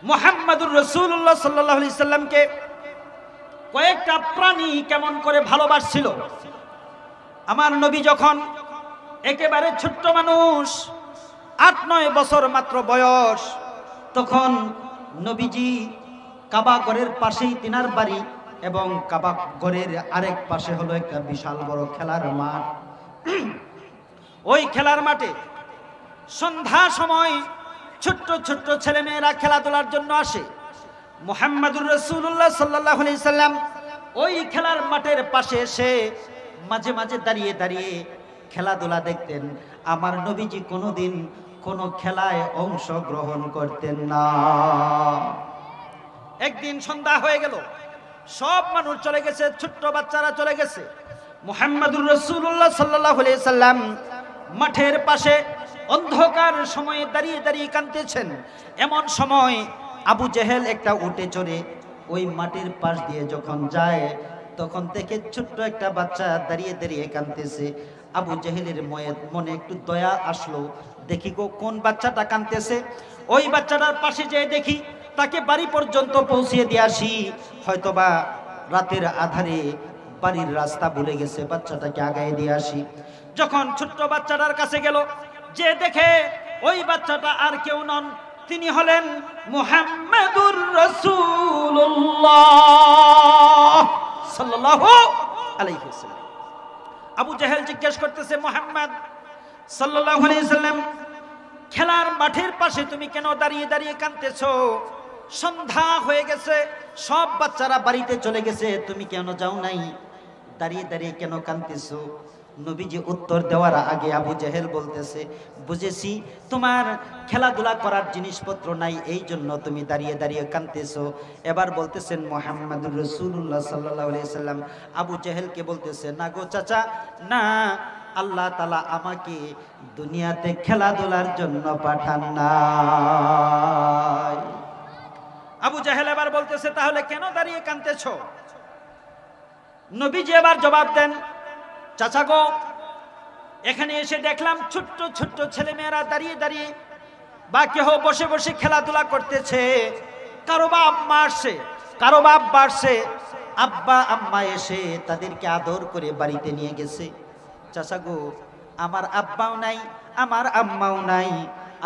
মুহাম্মাদুর রাসূলুল্লাহ সাল্লাল্লাহু আলাইহি সাল্লামকে কয়েকটা প্রাণী কেমন করে ভালোবাসছিল। আমার নবী যখন একেবারে ছোট্ট মানুষ, ৮-৯ বছর মাত্র বয়স, তখন নবীজি কাবা ঘরের পাশেই তিনার বাড়ি, এবং কাবা ঘরের আরেক পাশে হলো একটা বিশাল বড় খেলার মাঠ। ওই খেলার মাঠে সন্ধ্যা সময় ছোট্ট ছোট্ট ছেলেমেয়েরা খেলাধুলার জন্য আসে। মুহাম্মাদুর রাসূলুল্লাহ সাল্লাল্লাহু আলাইহি সাল্লাম ওই খেলার মাঠের পাশে এসে মাঝে মাঝে দাঁড়িয়ে দাঁড়িয়ে খেলাধুলা দেখতেন। আমার নবীজি কোনোদিন কোনো খেলায় অংশগ্রহণ করতেন না। একদিন সন্ধ্যা হয়ে গেল, সব মানুষ চলে গেছে, ছোট্ট বাচ্চারা চলে গেছে। মুহাম্মাদুর রাসূলুল্লাহ সাল্লাল্লাহু আলাইহি সাল্লাম মাঠের পাশে অন্ধকার সময়ে দাঁড়িয়ে দাঁড়িয়ে কাঁদতেছেন। এমন সময় আবু জেহেল একটা উটে চড়ে ওই মাটির পাশ দিয়ে যখন যায়, তখন থেকে ছোট্ট একটা বাচ্চা দাঁড়িয়ে দাঁড়িয়ে কাঁদতেছে। আবু জেহেলের মনে একটু দয়া আসলো, দেখি গো কোন বাচ্চাটা কাঁদতেছে। ওই বাচ্চাটার পাশে যেয়ে দেখি তাকে বাড়ি পর্যন্ত পৌঁছিয়ে দিয়ে আসি। হয়তোবা রাতের আধারে বাড়ির রাস্তা ভুলে গেছে, বাচ্চাটাকে আগায় দিয়ে আসি। যখন ছোট্ট বাচ্চাটার কাছে গেল, যে দেখে ওই বাচ্চাটা আর কেউ নন, তিনি হলেন মুহাম্মাদুর রাসূলুল্লাহ সাল্লাল্লাহু আলাইহি ওয়াসাল্লাম। আবু জেহেল জিজ্ঞেস করতেছে, মুহাম্মদ সাল্লাল্লাহু আলাইহি ওয়াসাল্লাম, খেলার মাঠের পাশে তুমি কেন দাঁড়িয়ে দাঁড়িয়ে কাঁদতেছো? সন্ধ্যা হয়ে গেছে, সব বাচ্চারা বাড়িতে চলে গেছে, তুমি কেন যাও নাই? দাঁড়িয়ে দাঁড়িয়ে কেন কাঁদতেছো? নবীজি উত্তর দেওয়ার আগে আবু জেহেল বলতেছে, বুঝেছি তোমার খেলাধুলা করার জিনিসপত্র নাই, এই জন্য তুমি দাঁড়িয়ে দাঁড়িয়ে কাঁদতেছো। এবার বলতেছেন মুহাম্মাদুর রাসূলুল্লাহ সাল্লাল্লাহু আলাইহি সাল্লাম আবু জেহেলকে বলতেছে, না গো চাচা, না, আল্লাহ তাআলা আমাকে দুনিয়াতে খেলাধুলার জন্য পাঠান নাই। আবু জেহেল এবার বলতেছে, তাহলে কেন দাঁড়িয়ে কাঁদতেছো? নবীজি এবার জবাব দেন, চাচা গো, এখানে এসে দেখলাম ছোট্ট ছোট্ট ছেলেমেয়েরা দাঁড়িয়ে দাঁড়িয়ে বা কেহ বসে বসে খেলাধুলা করতেছে। কারো বা আম্মা আসছে, কারো বা আব্বা আসছে, আব্বা আম্মা এসে তাদেরকে আদর করে বাড়িতে নিয়ে গেছে। চাচা গো, আমার আব্বাও নাই, আমার আম্মাও নাই,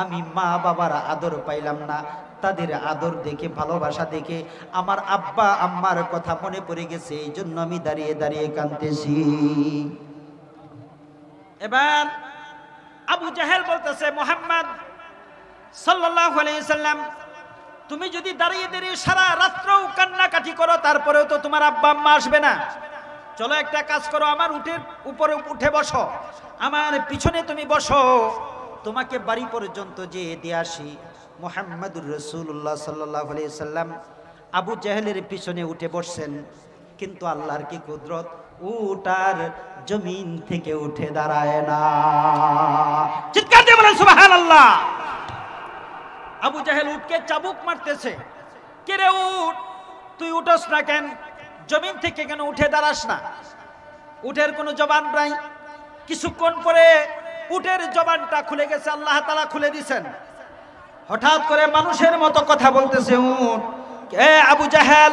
আমি মা বাবার আদর পাইলাম না। তাদের আদর দেখে, ভালোবাসা দেখে আমার আব্বা আম্মার কথা মনে পড়ে গেছে, এই জন্য আমি দাঁড়িয়ে দাঁড়িয়ে কাঁদতেছি। এবার আবু জেহেল বলতেছে, মুহাম্মদ সাল্লাল্লাহু আলাইহি সাল্লাম, তুমি যদি দাঁড়িয়ে দাঁড়িয়ে সারা রাত্রও কান্নাকাটি করো, তারপরেও তো তোমার আব্বা আম্মা আসবে না। চলো একটা কাজ করো, আমার উটের উপরে উঠে বসো, আমার পিছনে তুমি বসো, তোমাকে বাড়ি পর্যন্ত যেয়ে দিয়ে আসি। মুহাম্মাদুর রাসূলুল্লাহ সাল্লাল্লাহু আলাইহি সাল্লাম আবু জেহেলের পিছনে উঠে বসছেন, কিন্তু আল্লাহর কি কুদরত, উট আর জমিন থেকে উঠে দাঁড়ায় না। চিৎকার দিয়ে বলেন সুবহানাল্লাহ। আবু জেহেল উটকে চাবুক মারতেছে, কে রে উট, তুই উঠোস না কেন? জমিন থেকে কেন উঠে দাঁড়াস না? উটের কোনো জবান নাই। কিছুক্ষণ পরে উটের জবানটা খুলে গেছে, আল্লাহ তাআলা খুলে দিয়েছেন। হঠাৎ করে মানুষের মতো কথা বলতেছে উট, এ আবু জেহেল,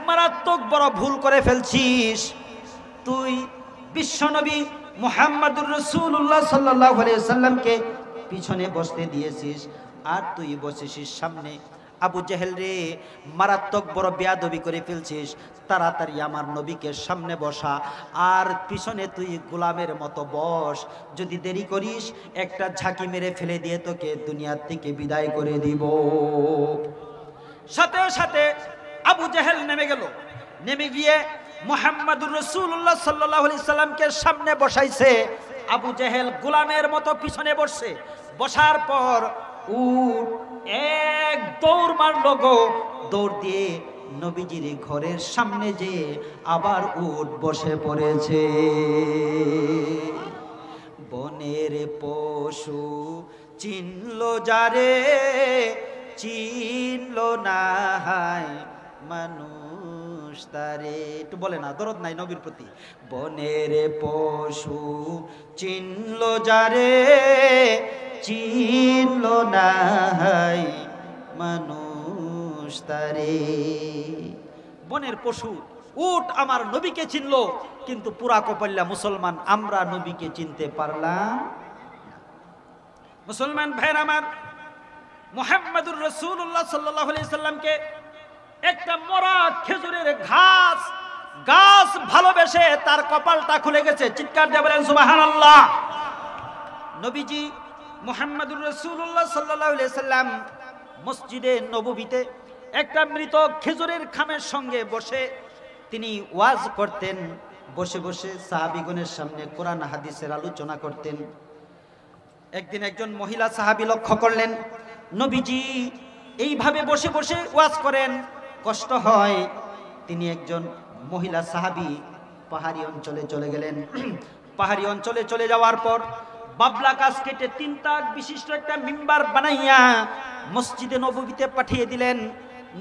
মারাত্মক বড় ভুল করে ফেলছিস। তুই বিশ্বনবী মুহাম্মাদুর রাসূলুল্লাহ সাল্লাল্লাহু আলাইহি সাল্লামকে পিছনে বসতে দিয়েছিস, আর তুই বসেছিস সামনে। আবু জেহেল রে, মারাত্মক বড় বেয়াদবি করে ফেলছিস। তাড়াতাড়ি আমার নবীকে সামনে বসা, আর পিছনে তুই গোলামের মতো বস। যদি দেরি করিস, একটা ঝাঁকি মেরে ফেলে দিয়ে তোকে দুনিয়ার থেকে বিদায় করে দিব। সাথে সাথে আবু জেহেল নেমে গেল, নেমে গিয়ে মুহাম্মাদুর রাসূলুল্লাহ সাল্লাল্লাহু আলাইহি সাল্লামকে সামনে বসাইছে। আবু জেহেল গোলামের মতো পিছনে বসছে। বসার পর উট এক দৌড় মারলো গো, দৌড় দিয়ে নবীজির ঘরের সামনে যেয়ে আবার উট বসে পড়েছে। বনের পশু চিনলো যারে, চিনলো না হায় মানুষ তারে। একটু বলে না, দরদ নাই নবীর প্রতি। বনের পশু চিনলো যারে, চিনলো না হায় মানুষ মুশতারি। বনের পশু উট আমার নবীকে চিনলো, কিন্তু পুরা কপাল্লা মুসলমান আমরা নবীকে চিনতে পারলাম। মুসলমান ভাইরা আমার, মুহাম্মদুর রাসূলুল্লাহ সাল্লাল্লাহু আলাইহি সাল্লামকে একটা মরা খেজুরের গাছ ভালোবেসে তার কপালটা খুলে গেছে। চিৎকার দিয়ে বলেন সুবহানাল্লাহ। নবীজি মুহাম্মদুর রাসূলুল্লাহ সাল্লাল্লাহু আলাইহি সাল্লাম মসজিদে নববীতে একটা মৃত খেজুরের খামের সঙ্গে বসে তিনি ওয়াজ করতেন। বসে বসে সাহাবীগণের সামনে কোরআন হাদিসের আলোচনা করতেন। একদিন একজন মহিলা সাহাবী লক্ষ্য করলেন নবীজি এইভাবে বসে বসে ওয়াজ করেন, কষ্ট হয়। তিনি একজন মহিলা সাহাবী পাহাড়ি অঞ্চলে চলে গেলেন। পাহাড়ি অঞ্চলে চলে যাওয়ার পর বাবলা গাছ কেটে 3 তাক বিশিষ্ট একটা মিম্বার বানাইয়া মসজিদে নববীতে পাঠিয়ে দিলেন।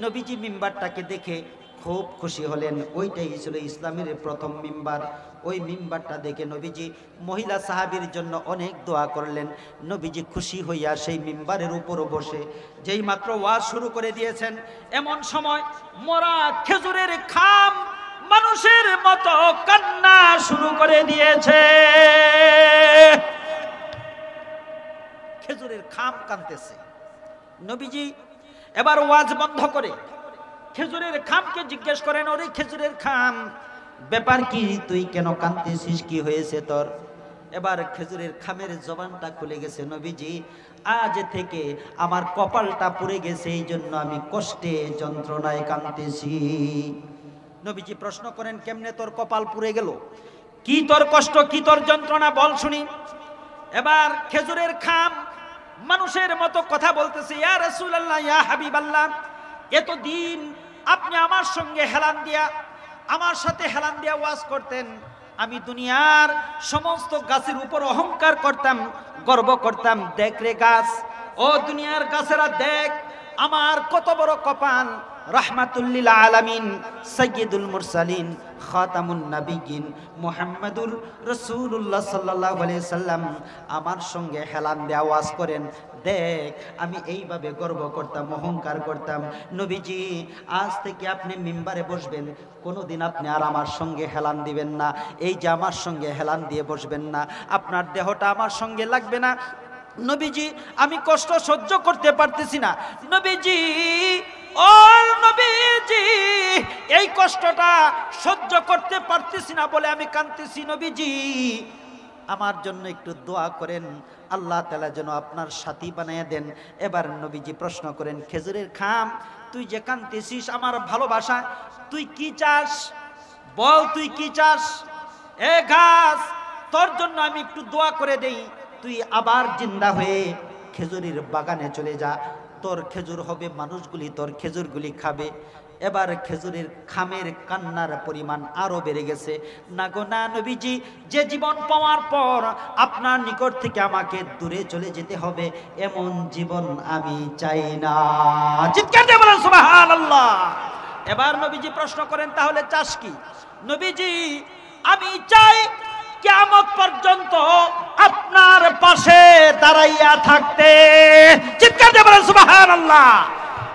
নবীজি মিম্বারটাকে দেখে খুব খুশি হলেন। ওইটাই ছিল ইসলামের প্রথম মিম্বার। ওই মিম্বারটা দেখে নবীজি মহিলা সাহাবীর জন্য অনেক দোয়া করলেন। নবীজি খুশি হইয়া সেই মিম্বারের উপর বসে যেই মাত্র ওয়াজ শুরু করে দিয়েছেন, এমন সময় মরা খেজুরের খাম মানুষের মতো কান্না শুরু করে দিয়েছে। খেজুরের খাম কাঁদতেছে। নবীজি এবার ওয়াজ বন্ধ করে খেজুরের খামকে জিজ্ঞেস করেন, ওরে খেজুরের খাম, ব্যাপার কি? তুই কেন কাঁদতেছিস? কি হয়েছে তোর? এবার খেজুরের খামের জবানটা খুলে গেছে। নবীজি, আজ থেকে আমার কপালটা পুড়ে গেছে, এই জন্য আমি কষ্টে যন্ত্রণায় কাঁদতেছি। নবীজি প্রশ্ন করেন, কেমনে তোর কপাল পুড়ে গেল? কি তোর কষ্ট, কি তোর যন্ত্রণা, বল শুনি। এবার খেজুরের খাম মানুষের মতো কথা বলতেছে, ইয়া রাসূলুল্লাহ, ইয়া হাবিবাল্লাহ, এতদিন আপনি আমার সঙ্গে আমার সাথে হেলান দিয়া ওয়াজ করতেন। আমি দুনিয়ার সমস্ত গাছের উপর অহংকার করতাম, গর্ব করতাম। দেখ রে গাছ, ও দুনিয়ার গাছেরা দেখ, আমার কত বড় কপাল। রাহমাতুল্লিল আলামিন, সাইয়্যিদুল মুরসালিন, খাতামুন নাবিয়্যিন মুহাম্মাদুর রাসূলুল্লাহ সাল্লাল্লাহু আলাইহি সাল্লাম আমার সঙ্গে হেলান দিয়ে আওয়াজ করেন। দেখ, আমি এইভাবে গর্ব করতাম, অহংকার করতাম। নবীজি, আজ থেকে আপনি মিম্বারে বসবেন, কোনোদিন আপনি আর আমার সঙ্গে হেলান দিবেন না। এই যে আমার সঙ্গে হেলান দিয়ে বসবেন না, আপনার দেহটা আমার সঙ্গে লাগবে না। নবীজি, আমি কষ্ট সহ্য করতে পারতেছি না। নবীজি, ও নবীজি, এই কষ্টটা সহ্য করতে পারতেছি না বলে আমি কাঁদতেছি। নবীজি, আমার জন্য একটু দোয়া করেন, আল্লাহ তাআলা যেন আপনার সাথী বানিয়ে দেন। এবার নবীজি প্রশ্ন করেন, খেজুরের খাম, তুই যে কাঁদতেছিস আমার ভালোবাসা, তুই কি চাস? বল, তুই কি চাস? এ গাছ, তোর জন্য আমি একটু দোয়া করে দেই, তুই আবার জিন্দা হয়ে খেজুরের বাগানে চলে যা। তোর খেজুর হবে, মানুষগুলি তোর খেজুরগুলি খাবে। এবার খেজুরের খামের কান্নার পরিমাণ আরো বেড়ে গেছে। না গো না নবীজি, যে জীবন পাওয়ার পর আপনার নিকট থেকে আমাকে দূরে চলে যেতে হবে, এমন জীবন আমি চাই না। চিৎকার দিয়ে বলেন সুবহানাল্লাহ। এবার নবীজি প্রশ্ন করেন, তাহলে চাস কি? নবীজি, আমি চাই কিয়ামত পর্যন্ত আপনার পাশে দাঁড়াইয়া থাকতে। চিৎকার দিয়ে বলেন সুবহানাল্লাহ।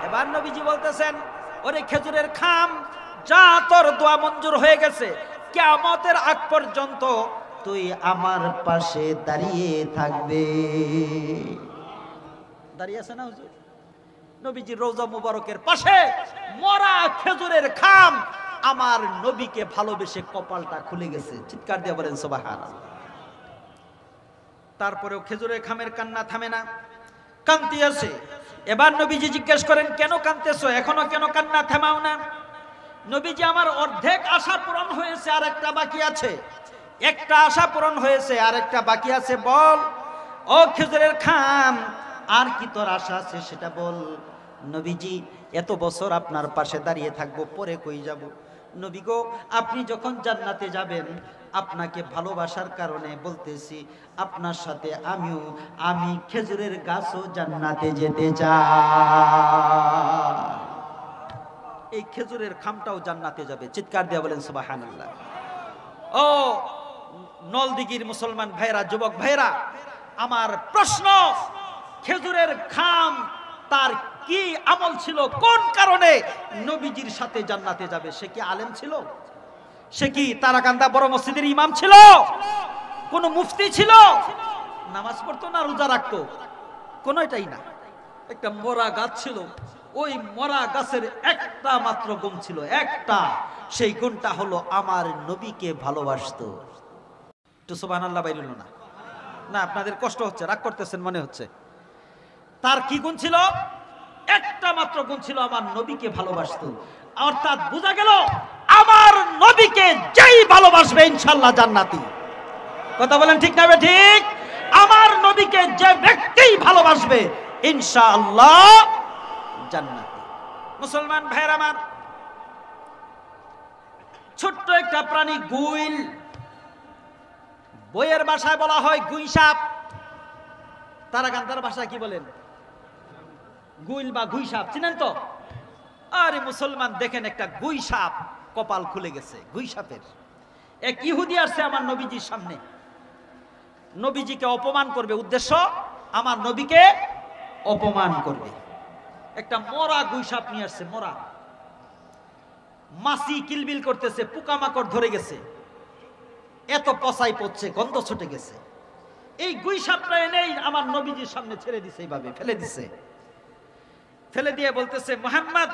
এবার নবীজি বলতেছেন, ওরে খেজুরের খাম, যা, তোর দোয়া মঞ্জুর হয়ে গেছে। কিয়ামতের আগ পর্যন্ত তুই আমার পাশে দাঁড়িয়ে থাকবে। দাঁড়িয়ে আছে না হুজুর? নবীজির রওজা মুবারকের পাশে মরা খেজুরের খাম আমার নবীকে ভালোবেসে কপালটা খুলে গেছে। চিৎকার দিয়ে বলেন সুবহানাল্লাহ। তারপরেও খেজুরের খামের কান্না থামে না, কাঁদতে আছে। এবার নবীজি জিজ্ঞেস করেন, কেন কাঁদতেছো? এখনো কেন কান্না থামাও না? নবীজি, আমার অর্ধেক আশা পূরণ হয়েছে, আর একটা বাকি আছে। একটা আশা পূরণ হয়েছে, আর একটা বাকি আছে। বল, ও খেজুরের খাম, আর কি তোর আশা আছে সেটা বল। নবীজি, এত বছর আপনার পাশে দাঁড়িয়ে থাকবো, পরে কই যাব? নবী গো, আপনি যখন জান্নাতে যাবেন, আপনাকে ভালোবাসার কারণে বলতেছি, আপনার সাথে আমি খেজুরের গাছও জান্নাতে যেতে চাই। এই খেজুরের খামটাও জান্নাতে যাবে। চিৎকার দিয়ে বলেন সুবহানাল্লাহ। ও নলদিঘির মুসলমান ভাইরা, যুবক ভাইরা, আমার প্রশ্ন, খেজুরের খাম তার কি আমল ছিল, কোন কারণে নবীজির সাথে জান্নাতে যাবে? সে কি আলেম ছিল? সে কি তারাকান্দা বড় মসজিদের ইমাম ছিল? কোন মুফতি ছিল? নামাজ পড়তো না রোজা রাখতো? কোনটাই না। একটা মরা গাছ ছিল, ওই মরা গাছের একটা মাত্র গুণ ছিল, একটা। সেই গুণটা হলো আমার নবীকে ভালোবাসতো। একটু সুবহানাল্লাহ বাইরুল না? না, আপনাদের কষ্ট হচ্ছে, রাগ করতেছেন মনে হচ্ছে। তার কি গুণ ছিল? একটা মাত্র গুণ ছিল, আমার নবীকে ভালোবাসতো। অর্থাৎ বোঝা গেল আমার নবীকে যেই ভালোবাসবে ইনশাআল্লাহ জান্নাতি। কথা বলেন ঠিক না ঠিক? আমার নবীকে যে ব্যক্তি ভালোবাসবে ইনশাআল্লাহ জান্নাতি। মুসলমান ভাইরা আমার, ছোট্ট একটা প্রাণী গুইল, বইয়ের ভাষায় বলা হয় গুই সাপ। তারাকান্তার ভাষায় কি বলেন? গুইল বা গুই সাপ, চিনেন তো? আরে মুসলমান, দেখেন একটা গুই সাপ কপাল খুলে গেছে। গুই সাপের এক ইহুদি আসছে আমার নবীজির সামনে, নবীজিকে অপমান করবে, উদ্দেশ্য আমার নবীকে অপমান করবে। একটা মরা গুই সাপ নিয়ে আসছে, মরা। মাছি কিলবিল করতেছে, পোকামাকড় ধরে গেছে, এত পচাই পড়ছে, গন্ধ ছুটে গেছে। এই গুই সাপটা এনেই আমার নবীজির সামনে ছেড়ে দিছে, এইভাবে ফেলে দিছে। ফেলে দিয়ে বলতেছে মুহাম্মদ,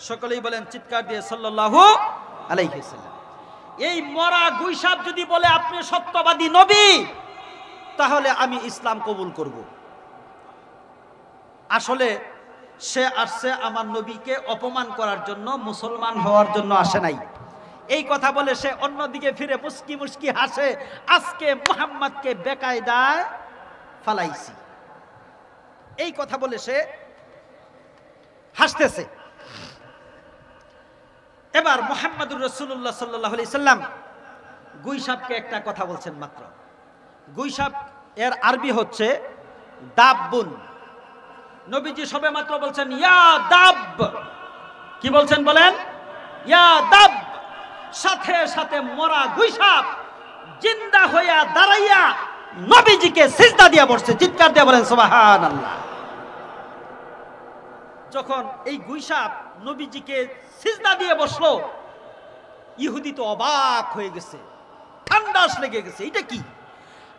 সকলেই বলেন চিৎকার দিয়ে সাল্লাল্লাহু আলাইহি ওয়াসাল্লাম, এই মরা গুই সাপ যদি বলে আপনি সত্যবাদী নবী, তাহলে আমি ইসলাম কবুল করব। আসলে সে আসছে আমার নবীকে অপমান করার জন্য, মুসলমান হওয়ার জন্য আসে নাই। এই কথা বলে সে অন্যদিকে ফিরে মুস্কি মুস্কি হাসে। আজকে মুহাম্মদকে বেকায়দায় ফালাইছি, এই কথা বলে সে হাসতেছে। এবার মুহাম্মদুর রাসূলুল্লাহ সাল্লাল্লাহু আলাইহি সাল্লাম গুই সাপকে একটা কথা বলছেন মাত্র। গুই সাপ এর আরবি হচ্ছে দাব্বুন। নবীজি সবে মাত্র বলছেন ইয়া দাব। কি বলছেন বলেন? ইয়া দাব। সাথে সাথে মরা গুই সাপ জিন্দা হইয়া দাঁড়াইয়া নবীজিকে সিজদা দিয়ে বসছে। চিৎকার দিয়ে বলেন সুবহানাল্লাহ। যখন এই গুই সাপ নবীজিকে সিজদা দিয়ে বসলো, ইহুদি তো অবাক হয়ে গেছে, ঠান্ডাস লেগে গেছে। এটা কি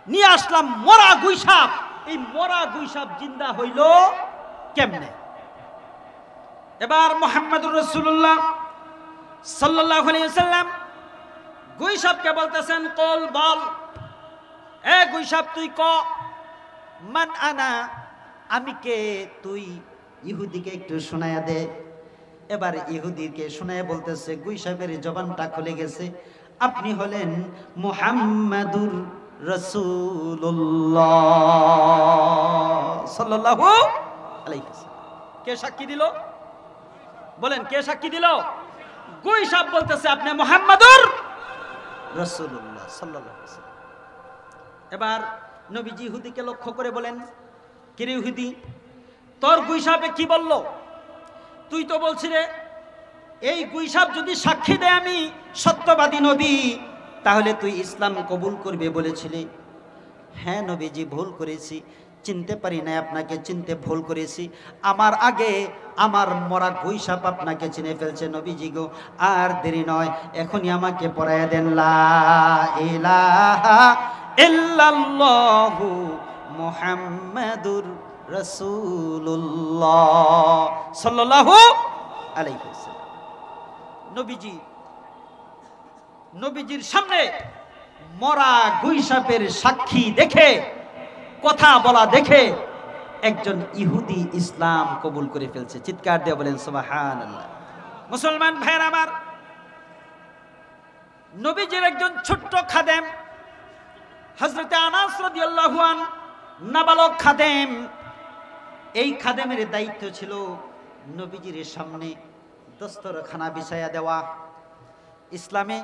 নিয়ে আসলাম? মরা গুই সাপ। এই মরা গুই সাপ জিন্দা হইল কেমনে? এবার মুহাম্মদুর রাসূলুল্লাহ সাল্লাল্লাহু আলাইহি ওয়াসাল্লাম গুই সাপকে বলতেছেন, কল, বল, এ গুই সাপ তুই ক, মান আনা, আমি কে তুই? ইহুদিকে একটু শোনায়া দে। এবার ইহুদিকে শোনায়া বলতেছে, গুই সাপের জবানটা খুলে গেছে, আপনি হলেন মুহাম্মাদুর রাসূলুল্লাহ সাল্লাল্লাহু আলাইহি ওয়াসাল্লাম। কে সাক্ষী দিল? বলেন, কে সাক্ষী দিল? গুই সাপ বলতেছে আপনি মুহাম্মাদুর রাসূলুল্লাহ সাল্লাল্লাহু আলাইহি ওয়াসাল্লাম। এবার নবীজি ইহুদিকে লক্ষ্য করে বলেন, কি রে ইহুদি, তোর গুই সাপে কি বলল? তুই তো বলছিলে এই গুই সাপ যদি সাক্ষী দেয় আমি সত্যবাদী নবী, তাহলে তুই ইসলাম কবুল করবে বলেছিলি। হ্যাঁ নবীজি, ভুল করেছি, চিনতে পারি না আপনাকে, চিনতে ভুল করেছি। আমার আগে আমার মরা গুই সাপ আপনাকে চিনে ফেলছে নবীজি গো। আর দেরি নয়, এখনই আমাকে পড়ায়া দেন লা ইলাহা ইল্লাল্লাহু মুহাম্মাদুর রাসূলুল্লাহ সাল্লাল্লাহু আলাইহি ওয়াসাল্লাম। নবীজির সামনে মরা গুই সাপের সাক্ষী দেখে, কথা বলা দেখে একজন ইহুদি ইসলাম কবুল করে ফেলছে। চিৎকার দিয়ে বলেন সুবহানাল্লাহ। মুসলমান ভাইরা আমার, নবীজির একজন ছোট্ট খাদেম হযরতে আনাস রাদিয়াল্লাহু আনহু, নাবালক খাদেম। এই খাদেমের দায়িত্ব ছিল নবীজির সামনে দস্তরখানা বিছায়া দেওয়া। ইসলামে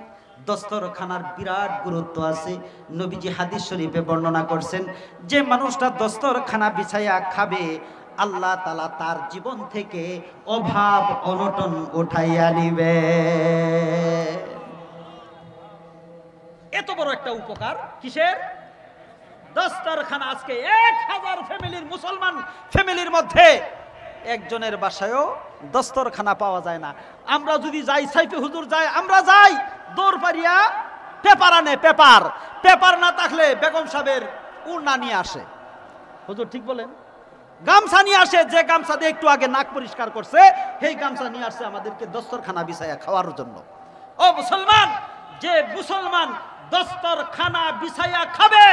দস্তরখানার বিরাট গুরুত্ব আছে। নবীজি হাদিস শরীফে বর্ণনা করছেন, যে মানুষটা দস্তরখানা বিছায়া খাবে, আল্লাহ তাআলা তার জীবন থেকে অভাব অনটন উঠাইয়া নিবে। এত বড় একটা উপকার কিসের? দস্তরখানা। আজকে 1000 ফ্যামিলির, মুসলমান ফ্যামিলির মধ্যে একজনের বাসায়ও দস্তরখানা পাওয়া যায় না। আমরা যদি যাই, সাইফে হুজুর যাই, আমরা যাই দৌড় পারিয়া পেপার আনে, পেপার না থাকলে বেগম সাহেবের উড়না নিয়ে আসে। হুজুর ঠিক বলেন, গামছা নিয়ে আসে, যে গামছা দিয়ে একটু আগে নাক পরিষ্কার করছে সেই গামছা নিয়ে আসছে আমাদেরকে দস্তরখানা বিছাইয়া খাওয়ার জন্য। ও মুসলমান, যে মুসলমান দস্তরখানা বিছাইয়া খাবে,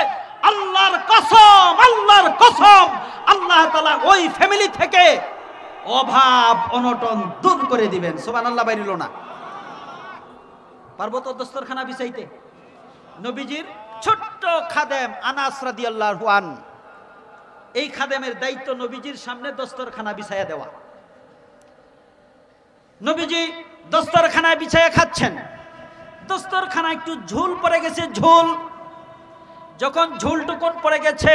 আল্লাহর কসম, আল্লাহ তাআলা ওই ফ্যামিলি থেকে অভাব অনটন দূর করে দিবেন। সুবহানাল্লাহ বাইরিল না? পারবো তো দস্তরখানা বিছাইতে? নবীজির ছোট্ট খাদেম আনাস রাদিয়াল্লাহু আন, এই খাদেমের দায়িত্ব নবীজির সামনে দস্তরখানা বিছাইয়া দেওয়া। নবীজি দস্তরখানা বিছাইয়া খাচ্ছেন, দস্তরখানা একটু ঝুল পড়ে গেছে, যখন ঝুলটুকুন পড়ে গেছে,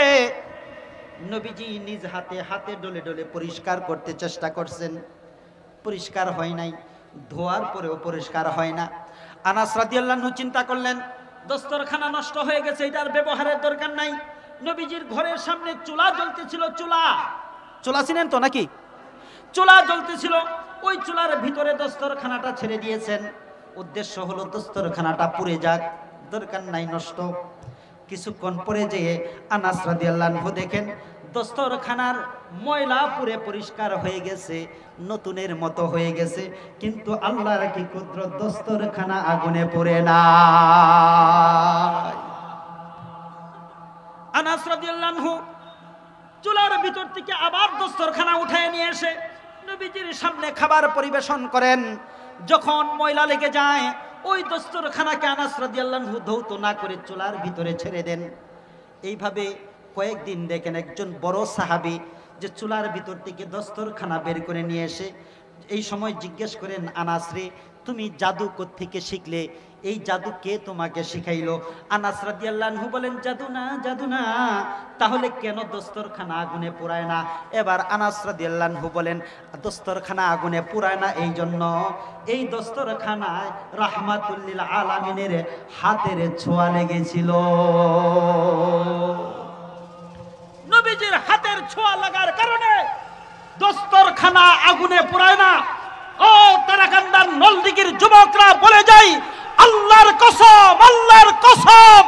নবীজি নিজ হাতে ডলে ডলে পরিষ্কার করতে চেষ্টা করছেন, পরিষ্কার হয় নাই, ধোয়ার পরেও পরিষ্কার হয় না। আনাস রাদিয়াল্লাহু আনহু চিন্তা করলেন দস্তরখানা নষ্ট হয়ে গেছে, এটার ব্যবহারের দরকার নাই। নবীজির ঘরের সামনে চুলা জ্বলতেছিল, চুলা চিনেন তো নাকি? চুলা জ্বলতেছিল, ওই চুলার ভিতরে দস্তরখানাটা ছেড়ে দিয়েছেন। উদ্দেশ্য হলো দস্তরখানাটা পুড়ে যাক, দরকার নাই নষ্ট। কিছুক্ষণ পরে যেয়ে আনাস রাদিয়াল্লাহু আনহু দেখেন দস্তরখানার ময়লা পুরে পরিষ্কার হয়ে গেছে, নতুনের মতো হয়ে গেছে, কিন্তু আল্লাহর কি কুদরত, দস্তরখানা আগুনে পুড়ে না। আনাস রাদিয়াল্লাহু আনহু চুলার ভিতর থেকে আবার দস্তরখানা উঠায় নিয়ে এসে নবীজির সামনে খাবার পরিবেশন করেন। যখন ময়লা লেগে যায়, ওই দস্তরখানাকে আনাস রাদিয়াল্লাহু আনহু ধৌত না করে চুলার ভিতরে ছেড়ে দেন। এইভাবে কয়েকদিন দেখেন একজন বড় সাহাবী যে চুলার ভিতর থেকে দস্তরখানা বের করে নিয়ে এসে এই সময় জিজ্ঞেস করেন, আনাস রে, তুমি জাদু কোত্থেকে শিখলে? এই জাদু কে তোমাকে শিখাইলো? আনাস রাদিয়াল্লাহু আনহু বলেন, জাদু না। তাহলে কেন দস্তরখানা আগুনে পোড়ায় না? এবার আনাস রাদিয়াল্লাহু আনহু বলেন, দস্তরখানা আগুনে পোড়ায় না এই জন্য, এই দস্তরখানায় রাহমাতুল লিল আলামিনের হাতের ছোঁয়া লেগেছিল। নবীজির হাতের ছোঁয়া লাগার কারণে দস্তরখানা আগুনে পোড়ায় না। ও তারাকান্দার নলদিঘির যুবকরা বলে যাই, আল্লাহর কসম,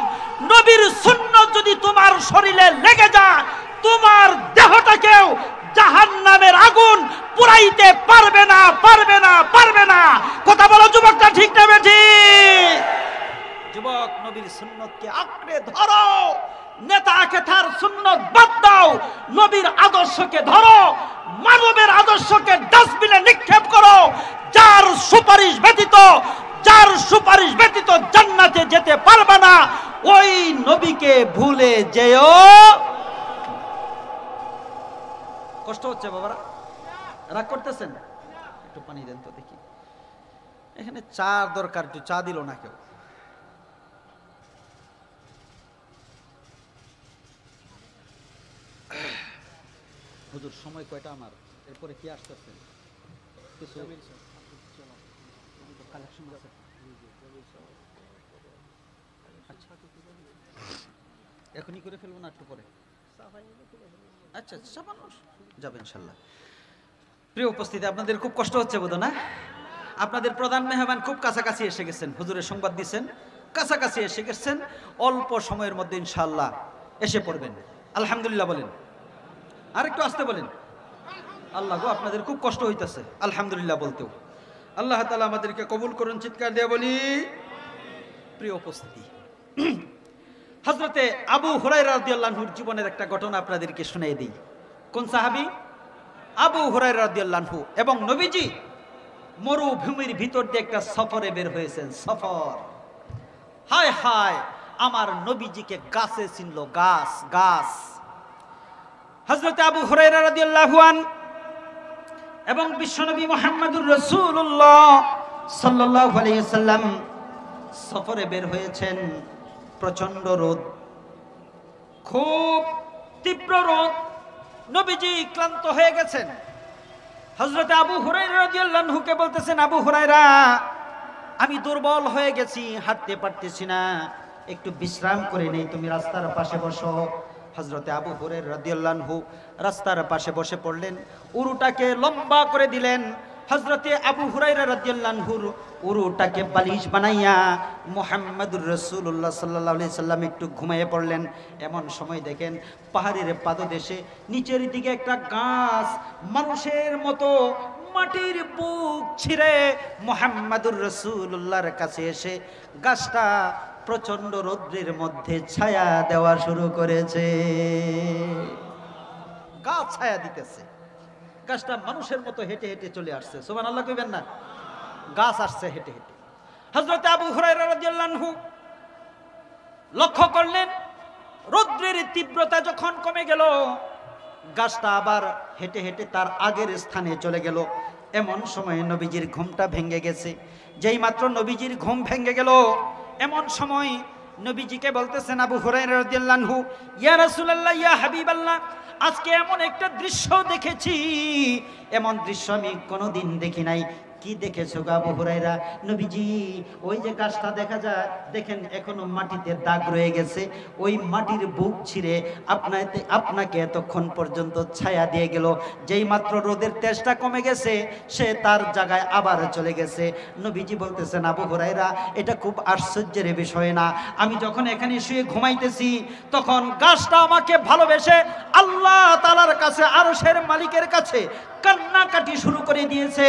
নবীর সুন্নাত যদি তোমার শরীরে লেগে যায়, তোমার দেহটাকেও জাহান্নামের আগুন পুরাইতে পারবে না। কথা বলো যুবকটা, ঠিক না বেঠিক? যুবক, নবীর সুন্নতকে আঁকড়ে ধরো, নেতাকে তার সুন্নত বাদ দাও, নবীর আদর্শকে ধরো, মানবের আদর্শকে ডাস্টবিনে নিক্ষেপ করো। যার সুপারিশ ব্যতীত জান্নাতে যেতে পারবে না, ওই নবীকে ভুলে যেও। কষ্ট হচ্ছে বাবারা? রাগ করতেছেন? একটু পানি দেন তো দেখি। এখানে চা দরকার, একটু চা দিল না কেউ। হুজুর সময় কয়টা আমার? এরপরে কি আসতেছে? কিছু কালেকশন আছে? এখনই করে ফেলবো না একটু পরে? আচ্ছা, যাবে ইনশাল্লাহ। প্রিয় উপস্থিতি, আপনাদের খুব কষ্ট হচ্ছে বোধ না? আপনাদের প্রধান মেহমান খুব কাছাকাছি এসে গেছেন, হুজুরের সংবাদ দিচ্ছেন, কাছাকাছি এসে গেছেন, অল্প সময়ের মধ্যে ইনশাল্লাহ এসে পড়বেন। আলহামদুলিল্লাহ বলেন, আর একটু আসতে বলেন। আল্লাহ গো, আপনাদের খুব কষ্ট হইতেছে আলহামদুলিল্লাহ বলতেও। আল্লাহ তাআলা আমাদেরকে কবুল করুন, চিৎকার দিয়ে বলি। প্রিয় উপস্থিতি, হযরতে আবু হুরায়রা রাদিয়াল্লাহু আনহুর জীবনের একটা ঘটনা আপনাদেরকে শুনিয়ে দিই। কোন সাহাবী? আবু হুরায়রা রাদিয়াল্লাহু আনহু। এবং নবীজি মরুভূমির ভিতর দিয়ে একটা সফরে বের হয়েছেন। সফর, হায় হায়, আমার নবীজিকে গাছে চিনল, গাছ। হযরতে আবু হুরায়রা রাদিয়াল্লাহু আনহু এবং বিশ্বনবী মুহাম্মদুর রাসূলুল্লাহ সাল্লাল্লাহু আলাইহি ওয়াসাল্লাম সফরে বের হয়েছেন। প্রচন্ড রোদ, খুব তীব্র রোদ। নবীজি ক্লান্ত হয়ে গেছেন। হযরতে আবু হুরায়রা রাদিয়াল্লাহু আনহুকে বলতেছেন, আবু হুরায়রা, আমি দুর্বল হয়ে গেছি, হাঁটতে পারতেছি না, একটু বিশ্রাম করে নেই, তুমি রাস্তার পাশে বসো। হযরতে আবু হুরায়রা রাদিয়াল্লাহু আনহু রাস্তার পাশে বসে পড়লেন, উরুটাকে লম্বা করে দিলেন। হযরতে আবু হুরায়রা রাদিয়াল্লাহু আনহুর উরুটাকে বালিশ বানাইয়া মুহাম্মদুর রাসূলুল্লাহ সাল্লাল্লাহু আলাইহি সাল্লাম একটু ঘুমিয়ে পড়লেন। এমন সময় দেখেন পাহাড়ের পাদদেশে নিচের দিকে একটা গাছ মানুষের মতো মাটির বুক ছিঁড়ে মুহাম্মদুর রাসূলুল্লাহর কাছে এসে গাছটা প্রচন্ড রৌদ্রের মধ্যে ছায়া দেওয়া শুরু করেছে। গাছ ছায়া দিতেছে, গাছটা মানুষের মতো হেঁটে হেঁটে চলে আসছে। সুবহানাল্লাহ কইবেন না? গাছ আসছে হেঁটে হেঁটে। হযরত আবু হুরায়রা রাদিয়াল্লাহু আনহু লক্ষ্য করলেন রৌদ্রের তীব্রতা যখন কমে গেল, গাছটা আবার হেঁটে হেঁটে তার আগের স্থানে চলে গেল। এমন সময় নবীজির ঘুমটা ভেঙে গেছে। যেই মাত্র নবীজির ঘুম ভেঙে গেল, এমন সময় নবীজিকে বলতেছেন আবু হুরায়রা রাদিয়াল্লাহু আনহু, ইয়া রাসূলুল্লাহ, ইয়া হাবিবাল্লাহ, আজকে এমন একটা দৃশ্য দেখেছি, এমন দৃশ্য আমি কোনোদিন দেখি নাই। কি দেখেছো আবু হুরায়রা? নবীজি, ওই যে গাছটা দেখা যায়, দেখেন এখনো মাটিতে দাগ রয়ে গেছে। ওই মাটির বুক ছিঁড়ে আপনাকে এতক্ষণ পর্যন্ত ছায়া দিয়ে গেল। যেই মাত্র রোদের তেজটা কমে গেছে, সে তার জায়গায় আবার চলে গেছে। নবীজি বলতেছেন আবু হুরায়রা, এটা খুব আশ্চর্যের বিষয় না? আমি যখন এখানে শুয়ে ঘুমাইতেছি, তখন গাছটা আমাকে ভালোবেসে আল্লাহ তাআলার কাছে, আরশের মালিকের কাছে কান্নাকাটি শুরু করে দিয়েছে।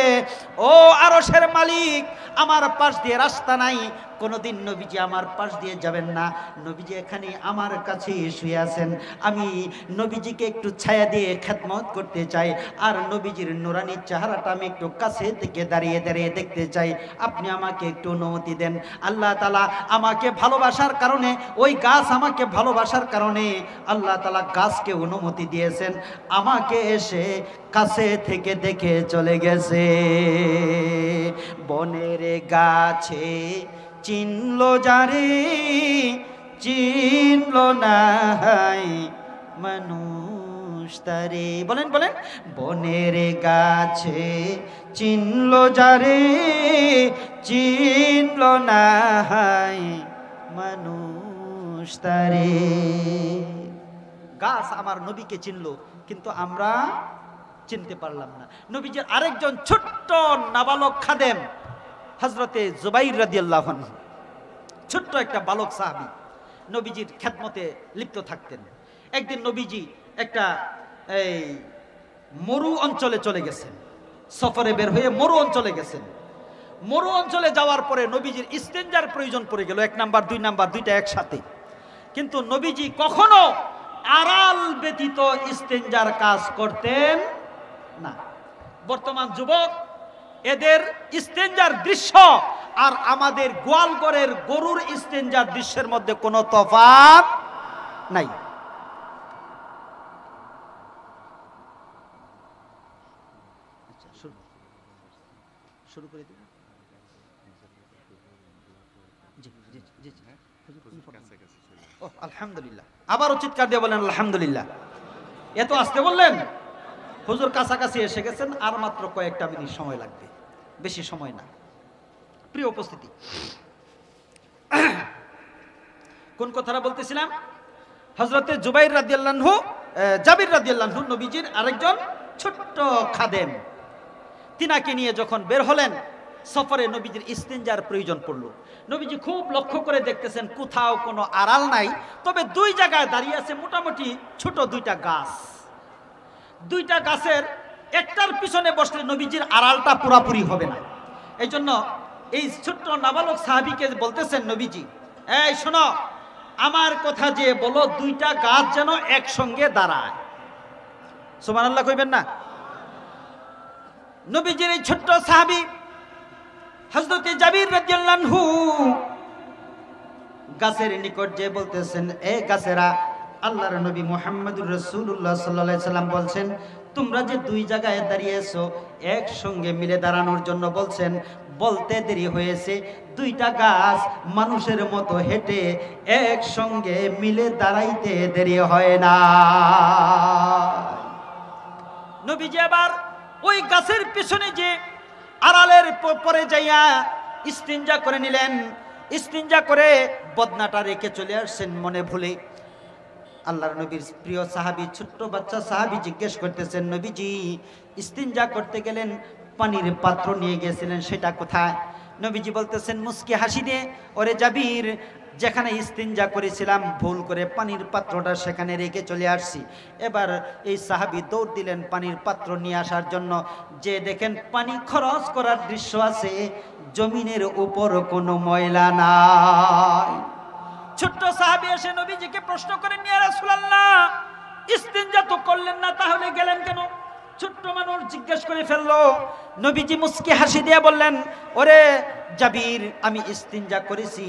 ও আরশের মালিক, আমার পাশ দিয়ে রাস্তা নাই, কোনোদিন নবীজি আমার পাশ দিয়ে যাবেন না। নবীজি এখানে আমার কাছে শুয়ে আছেন, আমি নবীজিকে একটু ছায়া দিয়ে খেদমত করতে চাই, আর নবীজির নুরানি চেহারাটা আমি একটু কাছে থেকে দাঁড়িয়ে দাঁড়িয়ে দেখতে চাই। আপনি আমাকে একটু অনুমতি দেন। আল্লাহ তাআলা আমাকে ভালোবাসার কারণে, ওই গাছ আমাকে ভালোবাসার কারণে আল্লাহ তাআলা গাছকে অনুমতি দিয়েছেন আমাকে এসে কাছে থেকে দেখে চলে গেছে। বনের গাছে চিনলো যারে, চিনলো না মানুষ তারে। বলেন বলেন, বনের গাছে চিনলো যারে, চিনলো না মানুষ তারে। গাছ আমার নবীকে চিনলো, কিন্তু আমরা চিনতে পারলাম না। নবীজির আরেকজন ছোট্ট নাবালক খাদেম হযরতে জুবাইর রাদিয়াল্লাহু আনহু, ছোট্ট একটা বালক সাহাবী, নবীজির খেদমতে লিপ্ত থাকতেন। একদিন নবীজি একটা মরু অঞ্চলে চলে গেছেন, সফরে বের হয়ে মরু অঞ্চলে গেছেন। মরু অঞ্চলে যাওয়ার পরে নবীজির ইস্তেঞ্জার প্রয়োজন পড়ে গেল, 1 নাম্বার 2 নাম্বার দুইটা একসাথে। কিন্তু নবীজি কখনো আড়াল ব্যতীত ইস্তেঞ্জার কাজ করতেন না। বর্তমান যুবক, এদের ইস্তেঞ্জার দৃশ্য আর আমাদের গোয়ালঘরের গরুর ইস্তেঞ্জার দৃশ্যের মধ্যে কোনো তফাৎ নাই। শুরু করে দিন। আলহামদুলিল্লাহ। আবারও চিৎকার দিয়ে বলেন আলহামদুলিল্লাহ। এত আসতে বললেন, হুজুর কাছাকাছি এসে গেছেন, আর মাত্র কয়েকটা মিনিট সময় লাগবে, বেশি সময় না। প্রিয় উপস্থিতি, কোন কথাটা বলতেছিলাম? হযরতে জুবাইর রাদিয়াল্লাহু আনহু, জাবির রাদিয়াল্লাহু আনহু নবীজির আরেকজন ছোট্ট খাদেম। তিনাকে নিয়ে যখন বের হলেন সফরে, নবীজির ইস্তেঞ্জার প্রয়োজন পড়লো। নবীজি খুব লক্ষ্য করে দেখতেছেন কোথাও কোনো আড়াল নাই, তবে 2 জায়গায় দাঁড়িয়ে আছে মোটামুটি ছোট 2টা গাছ। 2টা গাছের একটার পিছনে বসলে নবীজির আড়ালটা পুরাপুরি হবে না। এই জন্য এই ছোট্ট নাবালক সাহাবীকে বলতেছেন নবীজি, এই শোনো, আমার কথা যে বলো, 2টা গাছ যেন একসঙ্গে দাঁড়ায়। সুবহানাল্লাহ কইবেন না? নবীজির এই ছোট্ট সাহাবী হযরতে জাবির রাদিয়াল্লাহু আনহু গাছের নিকট যে বলতেছেন, এ গাছেরা, আল্লাহর নবী মুহাম্মদুর রাসূলুল্লাহ সাল্লাল্লাহু আলাইহি সাল্লাম বলছেন, তোমরা যে 2 জায়গায় দাঁড়িয়েছো একসঙ্গে মিলে দাঁড়ানোর জন্য বলছেন, বলতে দেরি হয়েছে। 2টা গাছ মানুষের মতো হেঁটে একসঙ্গে মিলে দাঁড়াইতে দেরি হয় না। নবীজি আবার ওই গাছের পিছনে যে আড়ালের পরে যাইয়া ইস্তিনজা করে নিলেন। ইস্তিনজা করে বদনাটা রেখে চলে আসছেন মনে ভুলে। আল্লাহর নবীর প্রিয় সাহাবী, ছোট্ট বাচ্চা সাহাবী জিজ্ঞেস করতেছেন, নবীজি ইস্তিনজা করতে গেলেন, পানির পাত্র নিয়ে গিয়েছিলেন, সেটা কোথায়? নবীজি বলতেছেন মুস্কি হাসি দিয়ে, ওরে জাবির, যেখানে ইস্তিনজা করেছিলাম ভুল করে পানির পাত্রটা সেখানে রেখে চলে আসছি। এবার এই সাহাবী দৌড় দিলেন পানির পাত্র নিয়ে আসার জন্য। যে দেখেন পানি খরচ করার দৃশ্য আছে, জমিনের উপর কোনো ময়লা নাই। ছোট্ট সাহাবী এসে নবীজিকে প্রশ্ন করেন, ইয়া রাসূলুল্লাহ, ইস্তিনজা তো করলেন না, তাহলে গেলেন কেন? ছোট্ট মানুষ জিজ্ঞেস করে ফেললো। নবীজি মুস্কি হাসি দিয়ে বললেন, ওরে জাবির, আমি ইস্তিনজা করেছি,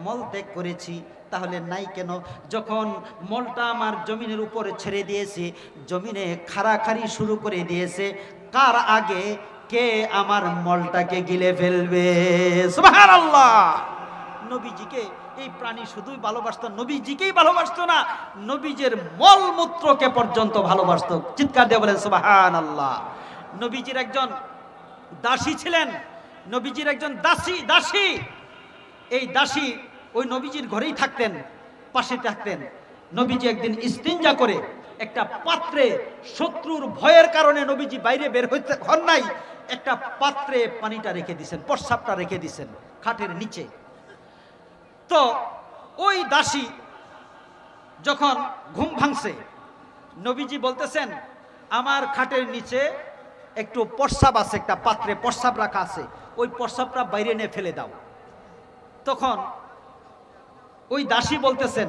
মলত্যাগ করেছি, তাহলে নাই কেন? যখন মলটা আমার জমিনের উপরে ছেড়ে দিয়েছি, জমিনে খাড়াখাড়ি শুরু করে দিয়েছে, কার আগে কে আমার মলটাকে গিলে ফেলবে? সুবহানাল্লাহ। নবীজিকে এই প্রাণী শুধুই ভালোবাসতো, নবীজিকেই ভালোবাসতো না, নবীজের মলমূত্রকে পর্যন্ত ভালোবাসতো। চিৎকার দিয়ে বলেন সুবহানাল্লাহ। নবীজির একজন দাসী ছিলেন, নবীজির একজন দাসী। এই দাসী ওই নবীজির ঘরেই থাকতেন, পাশে থাকতেন। নবীজি একদিন ইস্তিনজা করে একটা পাত্রে, শত্রুর ভয়ের কারণে নবীজি বাইরে বের হইতে হন নাই, একটা পাত্রে পানিটা রেখে দিয়েছেন, প্রস্রাবটা রেখে দিয়েছেন খাটের নিচে। তো ওই দাসী যখন ঘুম ভাঙছে, নবীজি বলতেছেন, আমার খাটের নিচে একটু প্রস্রাব আছে, একটা পাত্রে প্রস্রাব রাখা আছে, ওই প্রস্রাবটা বাইরে নিয়ে ফেলে দাও। তখন ওই দাসী বলতেছেন,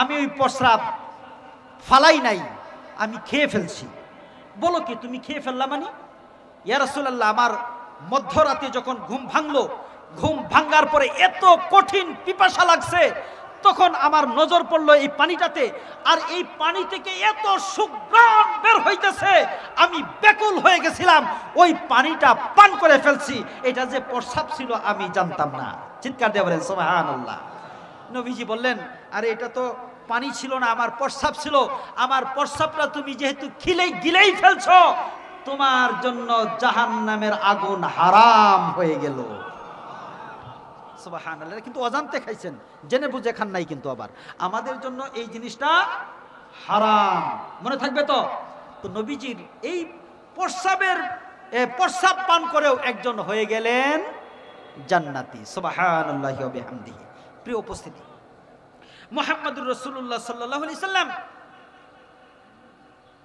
আমি ওই প্রস্রাব ফালাই নাই, আমি খেয়ে ফেলছি। বলো কি, তুমি খেয়ে ফেললা মানে? ইয়া রাসূলুল্লাহ, আমার মধ্যরাতে যখন ঘুম ভাঙলো, ঘুম ভাঙার পরে এত কঠিন পিপাসা লাগছে, তখন আমার নজর পড়লো এই পানিটাতে, আর এই পানি থেকে এত সুঘ্রাণ বের হইতেছে, আমি ব্যাকুল হয়ে গেছিলাম, ওই পানিটা পান করে ফেলছি। এটা যে প্রস্রাব ছিল আমি জানতাম না। চিৎকার দিয়ে বলেন সুবহানাল্লাহ। নবীজি বললেন, আরে এটা তো পানি ছিল না, আমার প্রস্রাব ছিল। আমার প্রস্রাবটা তুমি যেহেতু গিলেই ফেলছো, তোমার জন্য জাহান্নামের আগুন হারাম হয়ে গেল। সুবহানাল্লাহ। কিন্তু অজান্তে খাইছেন, জেনে বুঝে খান নাই কিন্তু। আবার আমাদের জন্য এই জিনিসটা হারাম, মনে থাকবে তো। তো নবীজির এই প্রস্রাব পান করেও একজন হয়ে গেলেন জান্নাতি। সুবহানাল্লাহি ওয়া বিহামদিহি। প্রিয় উপস্থিতি, মুহাম্মদুর রাসূলুল্লাহ সাল্লাল্লাহু আলাইহি সাল্লাম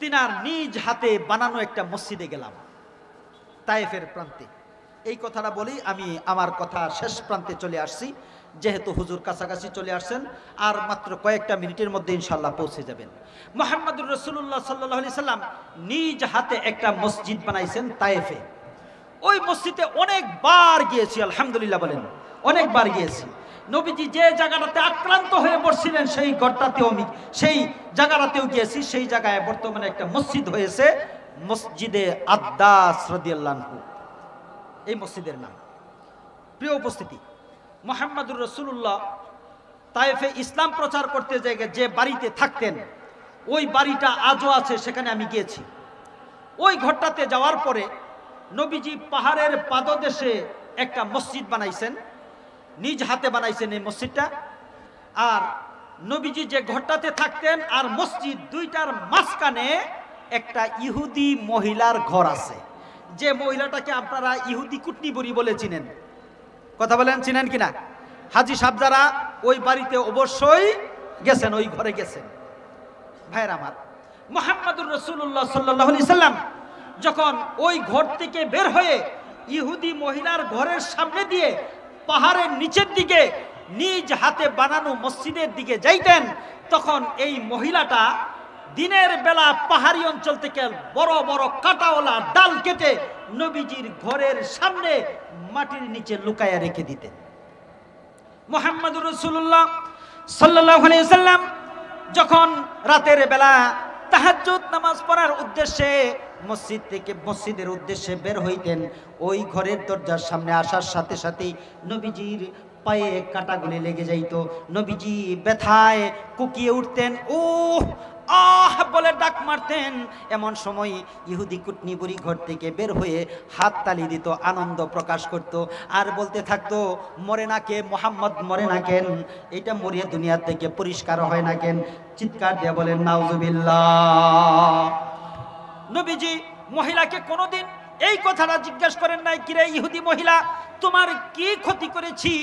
তিনার নিজ হাতে বানানো একটা মসজিদে গেলাম, তায়েফের প্রান্তে। এই কথাটা বলি আমি আমার কথা শেষ প্রান্তে চলে আসছি, যেহেতু হুজুর কাছাকাছি চলে আসছেন, আর মাত্র কয়েকটা মিনিটের মধ্যে ইনশাআল্লাহ পৌঁছে যাবেন। মুহাম্মদুর রাসূলুল্লাহ সাল্লাল্লাহু আলাইহি সাল্লাম নিজ হাতে একটা মসজিদ বানাইছেন তায়েফে। ওই মসজিদে অনেকবার গিয়েছি, আলহামদুলিল্লাহ বলেন, অনেকবার গিয়েছি। নবীজি যে জায়গাটাতে আক্রান্ত হয়ে পড়ছিলেন সেই জায়গাটাতেও গিয়েছি। সেই জায়গায় বর্তমানে একটা মসজিদ হয়েছে, মসজিদে আদ্দাস রাদিয়াল্লাহু আনহু, এই মসজিদের নাম। প্রিয় উপস্থিতি, মুহাম্মদুর রাসূলুল্লাহ তায়েফে ইসলাম প্রচার করতে যে বাড়িতে থাকতেন, ওই বাড়িটা আজও আছে, সেখানে আমি গিয়েছি। ওই ঘরটাতে যাওয়ার পরে নবীজি পাহাড়ের পাদদেশে একটা মসজিদ বানাইছেন, নিজ হাতে বানাইছেন এই মসজিদটা। আর নবীজি যে ঘরটাতে থাকতেন আর মসজিদ, দুইটার মাঝখানে একটা ইহুদি মহিলার ঘর আছে, যে মহিলাটাকে আপনারা ইহুদি কুটনিবুড়ি বলে চিনেন। কথা বলেন, চিনেন কিনা? হাজী সাহেব যারা ওই বাড়িতে অবশ্যই গেছেন, ওই ঘরে গেছেন। ভাইয়ের আমার, মুহাম্মদুর রাসূলুল্লাহ সাল্লাল্লাহু আলাইহি সাল্লাম যখন ওই ঘর থেকে বের হয়ে ইহুদি মহিলার ঘরের সামনে দিয়ে পাহাড়ের নিচের দিকে নিজ হাতে বানানো মসজিদের দিকে যাইতেন, তখন এই মহিলাটা দিনের বেলা পাহাড়ি অঞ্চল থেকে বড় বড় কাঁটাওয়ালা ডাল কেটে নবীজির ঘরের সামনে মাটির নিচে লুকায়া রেখে দিতেন। মুহাম্মদুর রাসূলুল্লাহ সাল্লাল্লাহু আলাইহি সাল্লাম যখন রাতের বেলা তাহাজ্জুদ নামাজ পড়ার উদ্দেশ্যে মসজিদের উদ্দেশ্যে বের হইতেন, ওই ঘরের দরজার সামনে আসার সাথে সাথেই নবীজির পায়ে কাঁটাগুলি লেগে যাইত। নবীজি ব্যথায় কুকিয়ে উঠতেন, ও আহ বলে ডাক মারতেন। এমন সময় ইহুদি কুটনি বুড়ি ঘর থেকে বের হয়ে হাত তালি দিত, আনন্দ প্রকাশ করত, আর বলতে থাকতো, মরে না কে মোহাম্মদ, মরে না কেন, এটা মরিয়ে দুনিয়া থেকে পরিষ্কার হয় না কেন? চিৎকার দিয়ে বলেন নাউজুবিল্লাহ। নবীজি মহিলাকে কোনোদিন এই কথাটা জিজ্ঞাসা করেন নাই, কিরে ইহুদি মহিলা, তোমার কি ক্ষতি করেছি?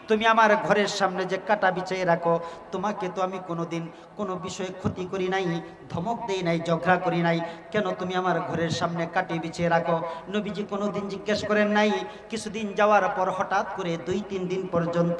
তুমি আমার ঘরের সামনে যে কাটা বিছিয়ে রাখো, তোমাকে তো আমি কোনোদিন কোনো বিষয়ে ক্ষতি করি নাই, ধমক দেই নাই, ঝগড়া করি নাই, কেন তুমি আমার ঘরের সামনে কাটি বিছিয়ে রাখো? নবীজি কোনোদিন জিজ্ঞেস করেন নাই। কিছুদিন যাওয়ার পর হঠাৎ করে 2-3 দিন পর্যন্ত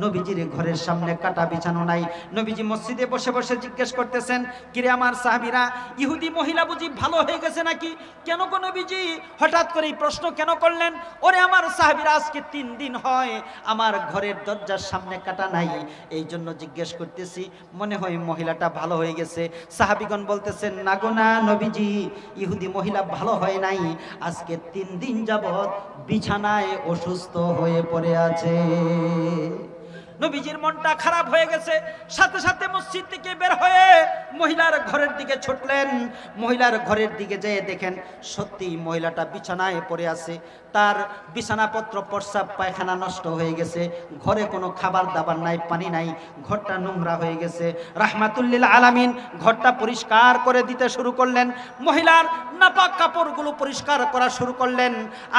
নবীজির ঘরের সামনে কাটা বিছানো নাই। নবীজি মসজিদে বসে বসে জিজ্ঞেস করতেছেন, কিরে আমার সাহাবীরা, ইহুদি মহিলা বুঝি ভালো হয়ে গেছে নাকি? কেন গো নবীজি হঠাৎ করে এই প্রশ্ন কেন করলেন? ওরে আমার সাহাবীরা, আজকে 3 দিন হয় আমার ঘরের দরজার সামনে কাটা নাই, এই জন্য জিজ্ঞেস করতেছি, মনে হয় মহিলাটা ভালো হয়ে গেছে। সাহাবীগণ বলতেছেন, না গো না নবীজি, ইহুদি মহিলা ভালো হয় নাই, আজকে 3 দিন যাবত বিছানায় অসুস্থ হয়ে পড়ে আছে। নবীজির মনটা খারাপ হয়ে গেছে। সাথে সাথে মসজিদ থেকে বের হয়ে মহিলার ঘরের দিকে ছুটলেন। মহিলার ঘরের দিকে যেয়ে দেখেন সত্যি মহিলাটা বিছানায় পড়ে আছে। তার বিছানাপত্র, প্রস্রাব পায়খানা নষ্ট হয়ে গেছে, ঘরে কোনো খাবার দাবার নাই, পানি নাই, ঘরটা নোংরা হয়ে গেছে। রাহমাতুল্লিল আলামিন ঘরটা পরিষ্কার করে দিতে শুরু করলেন। মহিলার নাপাক কাপড়গুলো পরিষ্কার করা শুরু করলেন,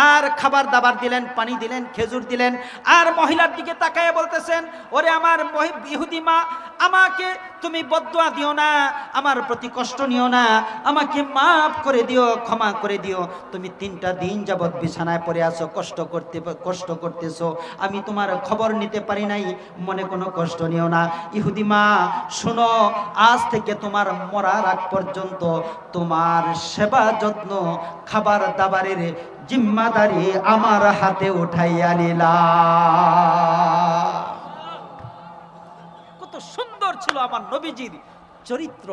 আর খাবার দাবার দিলেন, পানি দিলেন, খেজুর দিলেন, আর মহিলার দিকে তাকায় বলতেছেন, ওরে আমার ইহুদি মা, আমাকে তুমি বদদুয়া দিও না, আমার প্রতি কষ্ট নিও না, আমাকে মাফ করে দিও, ক্ষমা করে দিও। তুমি 3টা দিন যাবত বিছানায় পড়ে আছো, কষ্ট করতেছো, আমি তোমার খবর নিতে পারি নাই, মনে কোনো কষ্ট নিও না। ইহুদি মা শোনো, আজ থেকে তোমার মরার আগ পর্যন্ত তোমার সেবা যত্ন, খাবার দাবারের জিম্মাদারি আমার হাতে উঠাইয়া নিলাম। কত সুন্দর ছিল আমার নবীজির চরিত্র,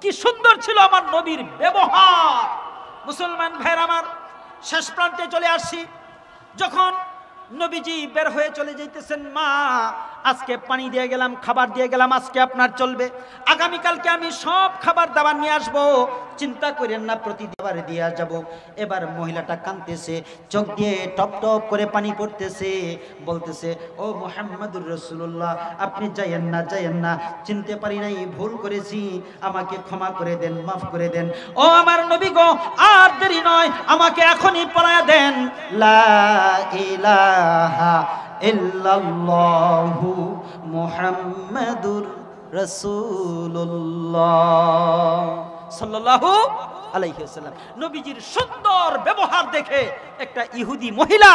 কি সুন্দর ছিল আমার নবীর ব্যবহার। মুসলমান ভাইরা আমার, শেষ প্রান্তে চলে আসছি। যখন নবীজি বের হয়ে চলে যাইতেছেন, মা আজকে পানি দিয়ে গেলাম, খাবার দিয়ে গেলাম, আজকে আপনার চলবে, আগামীকালকে আমি সব খাবার দাবার নিয়ে আসবো, চিন্তা করেন না, প্রতিদিন দিয়ে যাব। এবার মহিলাটা কাঁদতেছে, চোখ দিয়ে টপ টপ করে পানি পড়তেছে, বলতেছে, ও মুহাম্মাদুর রাসূলুল্লাহ, আপনি যাইয়েন না, যাইয়েন না, চিনতে পারি নাই, ভুল করেছি, আমাকে ক্ষমা করে দেন, মাফ করে দেন। ও আমার নবী গো, আর দেরি নয়, আমাকে এখনই পড়ায়া দেন লা ইলাহা ইল্লাল্লাহু মুহাম্মাদুর রাসূলুল্লাহ সাল্লাল্লাহু আলাইহি ওয়াসাল্লাম। নবীজির সুন্দর ব্যবহার দেখে একটা ইহুদি মহিলা,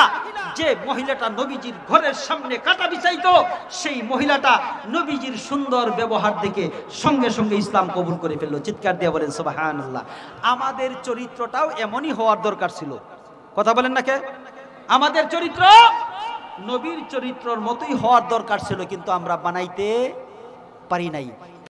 যে মহিলাটা নবীজির ঘরের সামনে কাটা বিছাইতো, সেই মহিলাটা নবীজির সুন্দর ব্যবহার দেখে সঙ্গে সঙ্গে ইসলাম কবুল করে ফেললো। চিৎকার দিয়ে বলেন সুবহানাল্লাহ। আমাদের চরিত্রটাও এমনই হওয়ার দরকার ছিল। কথা বলেন না কে? আমাদের চরিত্র নবীর চরিত্রর মতোই হওয়ার দরকার ছিল, কিন্তু আমরা বানাইতে পারি নাই।